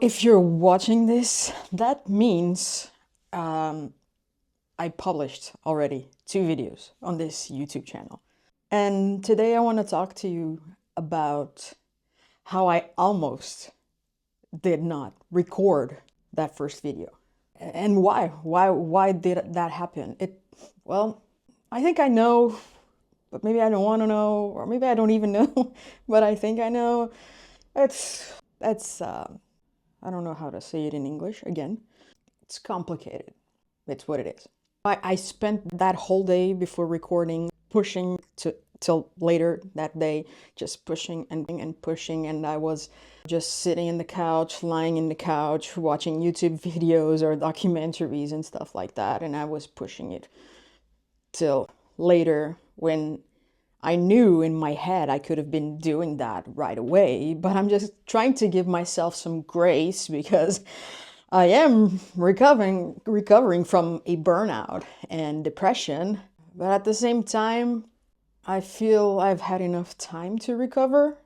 If you're watching this, that means I published already 2 videos on this YouTube channel. And today I want to talk to you about how I almost did not record that first video. And why? Why did that happen? Well, I think I know, but maybe I don't want to know, or maybe I don't even know, but I think I know. That's I don't know how to say it in English again. It's complicated. It's what it is. I spent that whole day before recording pushing till later that day, just pushing and pushing, and I was just sitting in the couch, lying in the couch, watching YouTube videos or documentaries and stuff like that, and I was pushing it till later when I knew in my head I could have been doing that right away, but I'm just trying to give myself some grace because I am recovering from a burnout and depression, but at the same time, I feel I've had enough time to recover,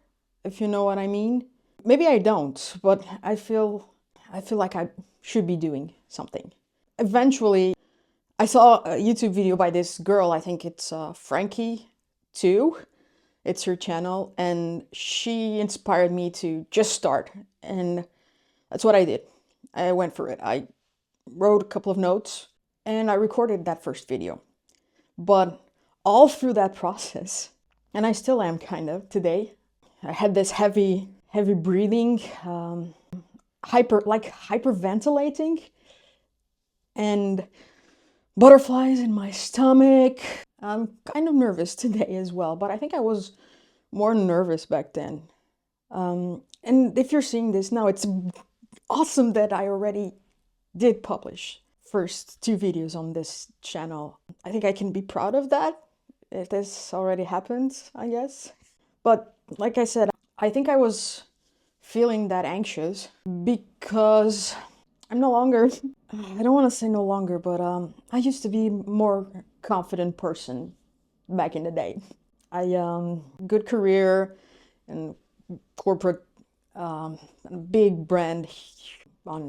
if you know what I mean. Maybe I don't, but I feel like I should be doing something. Eventually, I saw a YouTube video by this girl, I think it's Frankie too. It's her channel, and she inspired me to just start, and that's what I did. I went for it. I wrote a couple of notes and I recorded that first video. But all through that process, and I still am kind of today, I had this heavy breathing, hyperventilating, and butterflies in my stomach. I'm kind of nervous today as well, but I think I was more nervous back then. And if you're seeing this now, it's awesome that I already did publish first 2 videos on this channel. I think I can be proud of that if this already happened, I guess. But like I said, I think I was feeling that anxious because I'm no longer, I don't want to say no longer, but I used to be a more confident person back in the day. Good career and corporate, big brand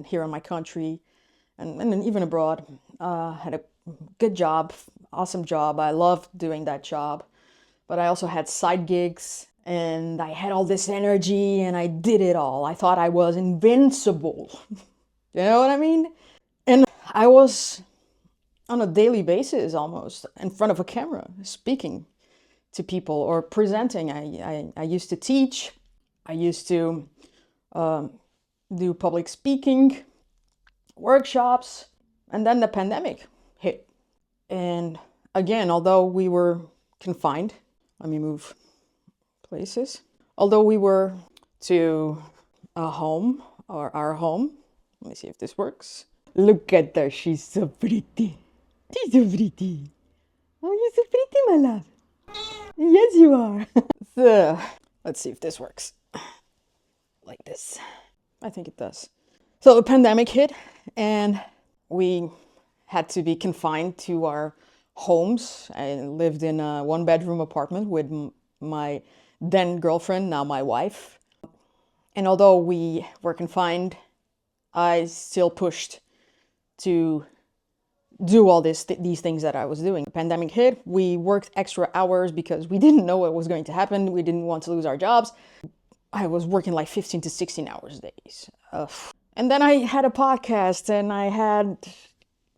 here in my country and even abroad. Had a good job, awesome job. I loved doing that job, but I also had side gigs and I had all this energy and I did it all. I thought I was invincible. You know what I mean? And I was on a daily basis almost in front of a camera speaking to people or presenting. I used to teach. I used to do public speaking, workshops, and then the pandemic hit. And again, although we were confined, let me move places. Although we were to a home or our home, let me see if this works. Look at her, she's so pretty. She's so pretty. Oh, you're so pretty, my love. Yes, you are. So, let's see if this works. Like this. I think it does. So the pandemic hit and we had to be confined to our homes. I lived in a 1-bedroom apartment with my then girlfriend, now my wife. And although we were confined, I still pushed to do all these things that I was doing. The pandemic hit, we worked extra hours because we didn't know what was going to happen. We didn't want to lose our jobs. I was working like 15 to 16 hours days. And then I had a podcast and I had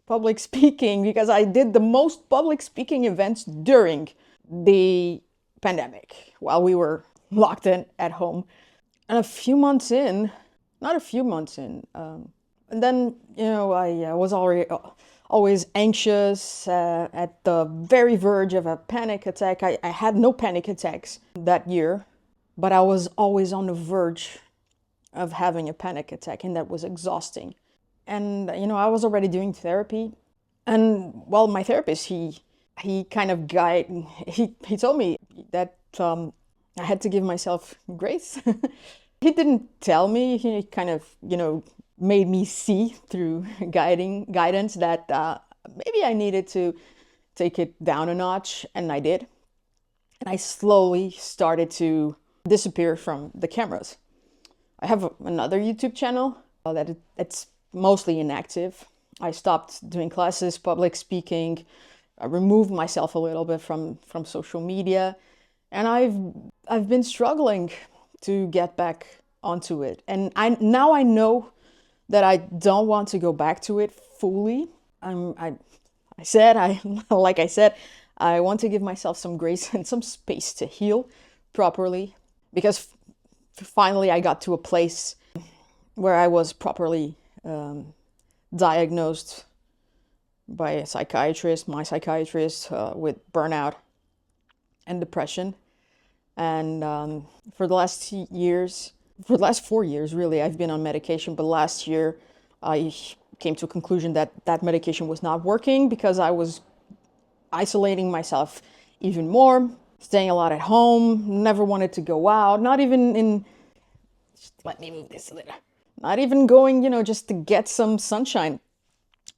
public speaking because I did the most public speaking events during the pandemic while we were locked in at home. And a few months in, not a few months in, and then, you know, I was already always anxious, at the very verge of a panic attack. I had no panic attacks that year, but I was always on the verge of having a panic attack, and that was exhausting. And, you know, I was already doing therapy. And, well, my therapist, he kind of he told me that I had to give myself grace. He didn't tell me, he kind of, you know, made me see through guidance that maybe I needed to take it down a notch, and I did. And I slowly started to disappear from the cameras. I have another YouTube channel it's mostly inactive. I stopped doing classes, public speaking. I removed myself a little bit from social media, and I've been struggling to get back onto it. And I know that I don't want to go back to it fully. I said like I said, I want to give myself some grace and some space to heal properly, because finally I got to a place where I was properly diagnosed by a psychiatrist, my psychiatrist, with burnout and depression. And for the last years, for the last 4 years, really, I've been on medication. But last year, I came to a conclusion that that medication was not working, because I was isolating myself even more, staying a lot at home, never wanted to go out, not even in, just let me move this a little, not even going, just to get some sunshine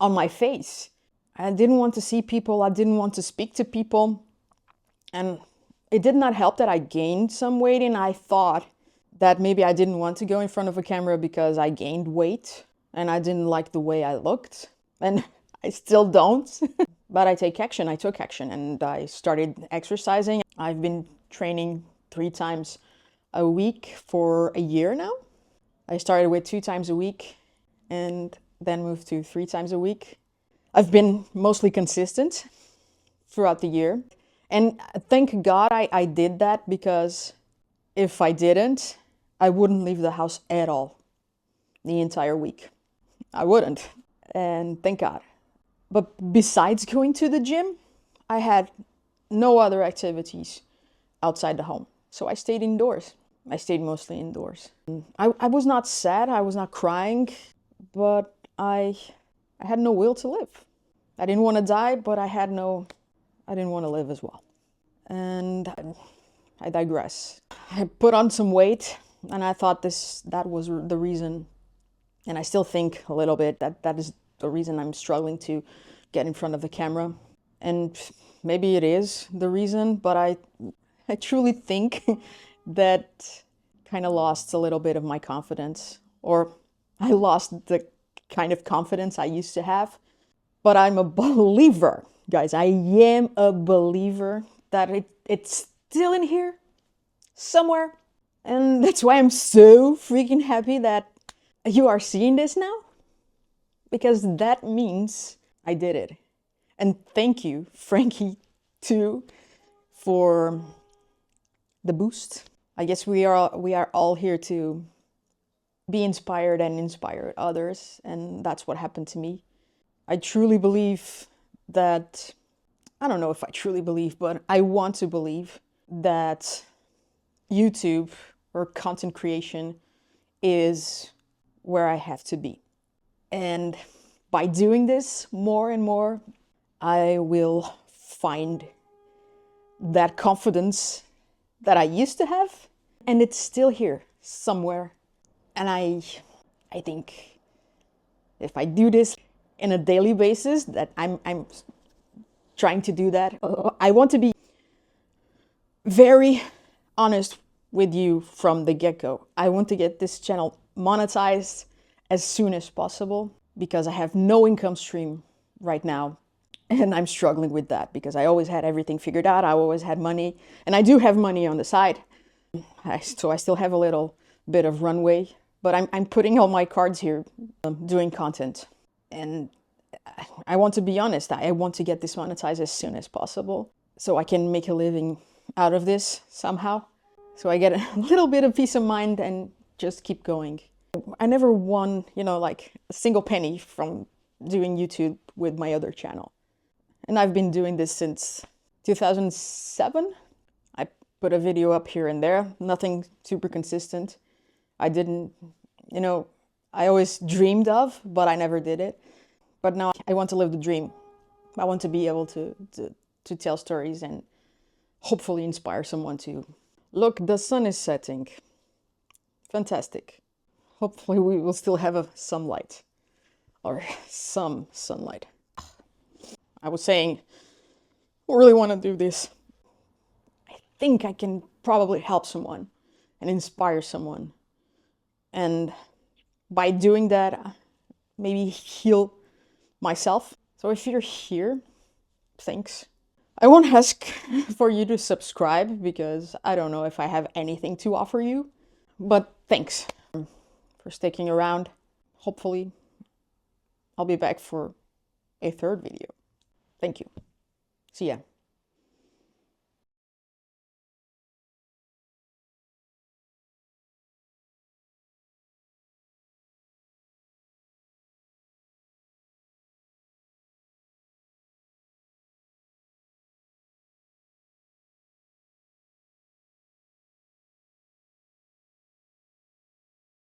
on my face. I didn't want to see people. I didn't want to speak to people. And it did not help that I gained some weight, and I thought that maybe I didn't want to go in front of a camera because I gained weight and I didn't like the way I looked. And I still don't. But I took action, and I started exercising. I've been training 3 times a week for a year now. I started with 2 times a week and then moved to 3 times a week. I've been mostly consistent throughout the year. And thank God I did that, because if I didn't, I wouldn't leave the house at all the entire week. I wouldn't. And thank God. But besides going to the gym, I had no other activities outside the home. So I stayed indoors. I stayed mostly indoors. I was not sad. I was not crying. But I had no will to live. I didn't want to die, but I didn't want to live as well. And I digress. I put on some weight, and I thought that was the reason. And I still think a little bit that is the reason I'm struggling to get in front of the camera. And maybe it is the reason, but I truly think that kind of lost a little bit of my confidence, or I lost the kind of confidence I used to have. But I'm a believer, guys. I am a believer that it's still in here somewhere. And that's why I'm so freaking happy that you are seeing this now, because that means I did it. And thank you, Frankie, too, for the boost. I guess we are all here to be inspired and inspire others, and that's what happened to me. I truly believe that, I don't know if I truly believe, but I want to believe that YouTube or content creation is where I have to be. And by doing this more and more, I will find that confidence that I used to have, and it's still here somewhere. And I think if I do this in a daily basis, that I'm trying to do that. I want to be very honest with you from the get-go. I want to get this channel monetized as soon as possible, because I have no income stream right now. And I'm struggling with that, because I always had everything figured out. I always had money, and I do have money on the side. So I still have a little bit of runway, but I'm putting all my cards here, doing content. And I want to be honest, I want to get this monetized as soon as possible, so I can make a living out of this somehow. So I get a little bit of peace of mind and just keep going. I never won, like a single penny from doing YouTube with my other channel. And I've been doing this since 2007. I put a video up here and there, nothing super consistent. I didn't, I always dreamed of, but I never did it. But now I want to live the dream. I want to be able to tell stories and hopefully inspire someone to. Look, the sun is setting. Fantastic. Hopefully we will still have sunlight, or some sunlight. I was saying, I really want to do this. I think I can probably help someone and inspire someone and by doing that, maybe heal myself. So if you're here, thanks. I won't ask for you to subscribe because I don't know if I have anything to offer you, but thanks for sticking around. Hopefully, I'll be back for a third video. Thank you. See ya.